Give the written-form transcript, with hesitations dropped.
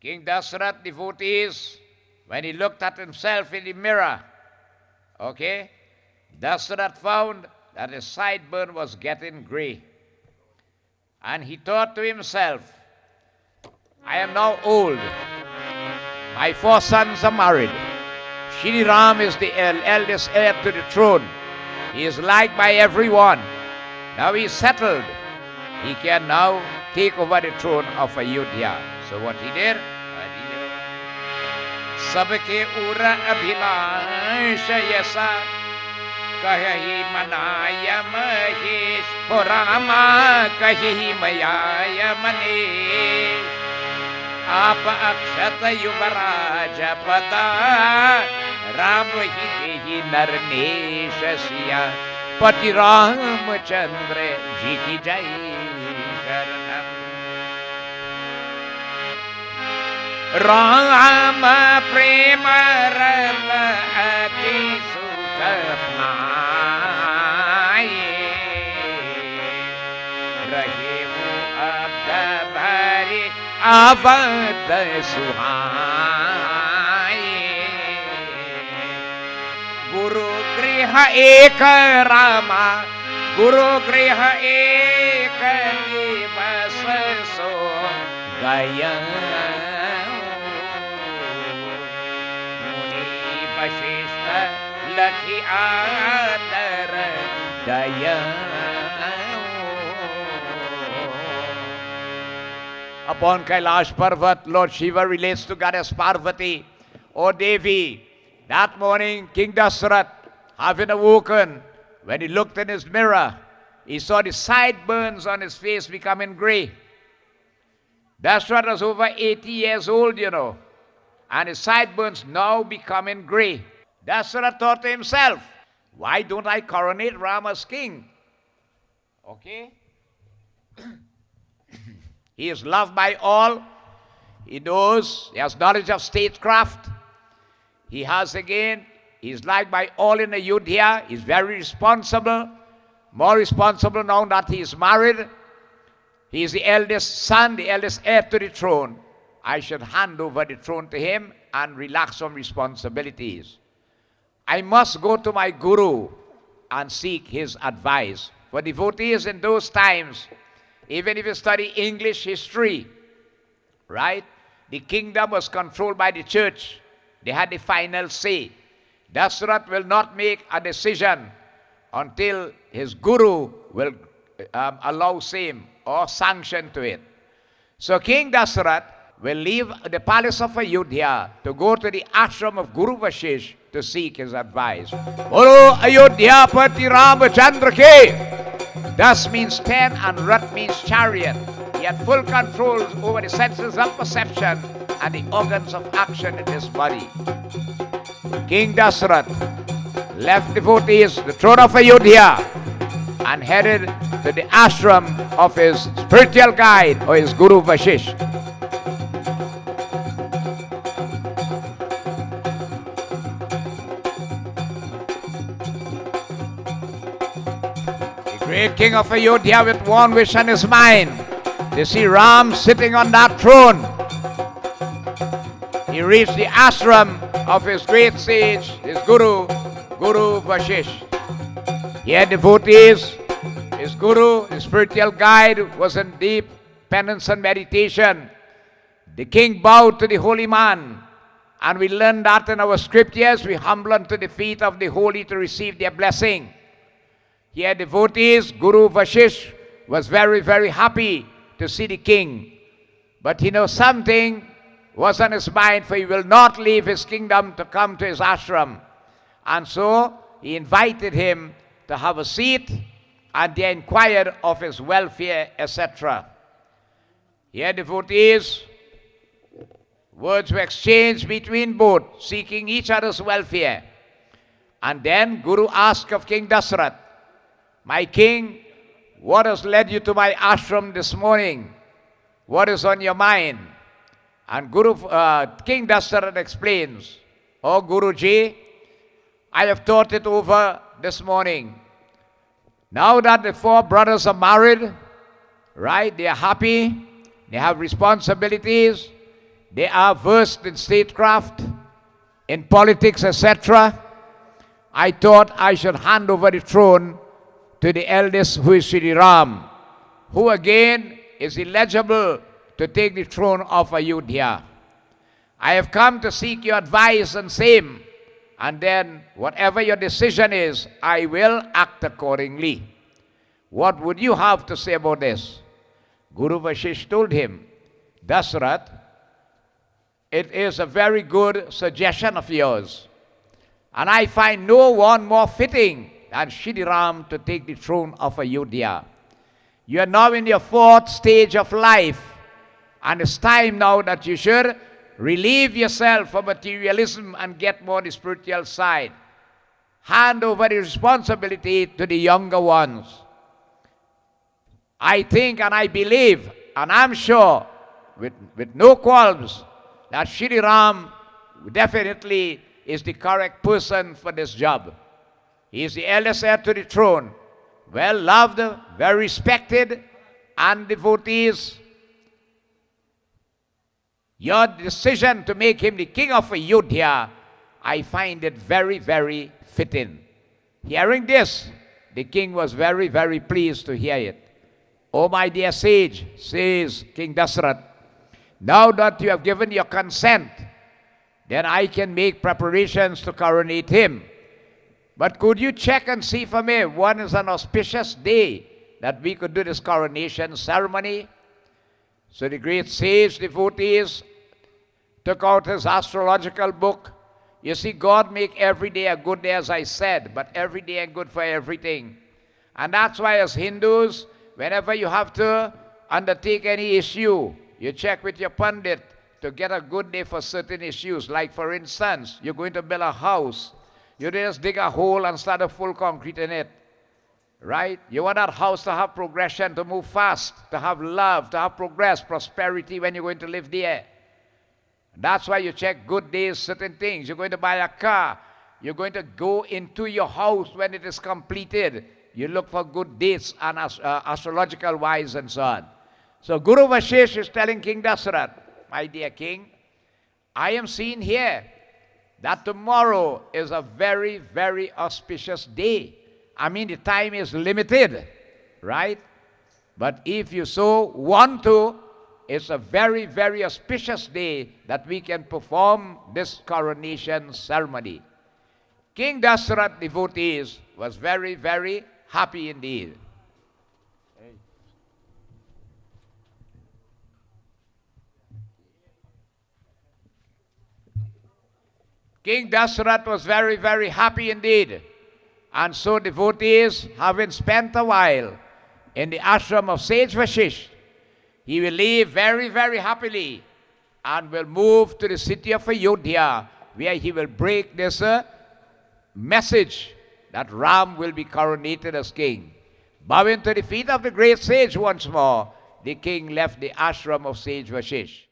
King Dasharatha devotees, when he looked at himself in the mirror, okay, Dasharatha found that his sideburn was getting gray. And he thought to himself, I am now old. My 4 sons are married. Shri Ram is the eldest heir to the throne. He is liked by everyone. Now he is settled. He can now take over the throne of Ayodhya. So what he did? Sabke ura abhilash yasa kahi manaya mahesh Rama kahi mayaya manesh Apa akshata yuvaraja pada Ram hi narnesha siya Pati Ramachandra ji ki jai sharanam Rama prema rama ati sukapnaye Rahimu abdabari avad suhaye Guru griha eka Rama Guru griha eka divas so gaya Vasishtha lakhi adar daya. Upon Kailash Parvat, Lord Shiva relates to Goddess Parvati, O Devi, that morning King Dasharatha, having awoken, when he looked in his mirror, he saw the sideburns on his face becoming gray. Dasharatha was over 80 years old, you know, and his sideburns now becoming gray. Dasharatha thought to himself, why don't I coronate Rama as king? Okay? He is loved by all. He knows, he has knowledge of statecraft. He has again, he is liked by all in Ayodhya. He is very responsible, more responsible now that he is married. He is the eldest son, the eldest heir to the throne. I should hand over the throne to him and relax some responsibilities. I must go to my Guru and seek his advice. For devotees in those times, even if you study English history, right, the kingdom was controlled by the church. They had the final say. Dasharatha will not make a decision until his Guru will allow same or sanction to it. So King Dasharatha will leave the palace of Ayodhya to go to the ashram of Guru Vasishtha to seek his advice. Bolo Ayodhya Pati Ramachandra ke. Das means 10 and Rat means chariot. He had full control over the senses of perception and the organs of action in his body. King Dasharatha left devotees, the throne of Ayodhya, and headed to the ashram of his spiritual guide or his Guru Vasishtha. Great king of Ayodhya with one wish on his mind, to see Ram sitting on that throne. He reached the ashram of his great sage, his Guru, Guru Vasishtha. He had devotees. His Guru, his spiritual guide, was in deep penance and meditation. The king bowed to the holy man, and we learn that in our scriptures. We humble unto the feet of the holy to receive their blessing. He had devotees. Guru Vasishtha was very, very happy to see the king. But he knows something was on his mind, for he will not leave his kingdom to come to his ashram. And so he invited him to have a seat, and they inquired of his welfare, etc. He had devotees. Words were exchanged between both, seeking each other's welfare. And then Guru asked of King Dasharatha, my king, what has led you to my ashram this morning? What is on your mind? And King Dasharatha explains, oh Guruji, I have thought it over this morning. Now that the 4 brothers are married, right, they are happy, they have responsibilities, They are versed in statecraft, in politics, etc. I thought I should hand over the throne to the eldest, who is Sri Ram, who again is eligible to take the throne of Ayodhya. I have come to seek your advice and same, and then whatever your decision is, I will act accordingly. What would you have to say about this? Guru Vasishtha told him, Dasharatha, it is a very good suggestion of yours, and I find no one more fitting than Shri Ram to take the throne of Ayodhya. You are now in your fourth stage of life, and it's time now that you should relieve yourself from materialism and get more on the spiritual side. Hand over the responsibility to the younger ones. I think and I believe, and I'm sure, with no qualms, that Shri Ram definitely is the correct person for this job. He is the eldest heir to the throne, well loved, very respected, and devotees. Your decision to make him the king of Ayodhya, I find it very, very fitting. Hearing this, the king was very, very pleased to hear it. Oh, my dear sage, says King Dasharatha, now that you have given your consent, then I can make preparations to coronate him. But could you check and see for me when is an auspicious day that we could do this coronation ceremony? So the great sage devotees took out his astrological book. You see, God make every day a good day, as I said, but every day ain't good for everything. And that's why as Hindus, whenever you have to undertake any issue, you check with your Pundit to get a good day for certain issues. Like, for instance, you're going to build a house. You just dig a hole and start a full concrete in it. Right? You want that house to have progression, to move fast, to have love, to have progress, prosperity when you're going to live there. That's why you check good days, certain things. You're going to buy a car. You're going to go into your house when it is completed. You look for good dates and astrological wise and so on. So Guru Vasishtha is telling King Dasharatha, my dear king, I am seeing here that tomorrow is a very, very auspicious day. I mean, the time is limited, right? But if you so want to, it's a very, very auspicious day that we can perform this coronation ceremony. King Dasharatha devotees was very, very happy indeed. King Dasharatha was very, very happy indeed. And so devotees, having spent a while in the ashram of Sage Vasishtha, he will leave very, very happily and will move to the city of Ayodhya, where he will break this message that Ram will be coronated as king. Bowing to the feet of the great sage once more, the king left the ashram of Sage Vasishtha.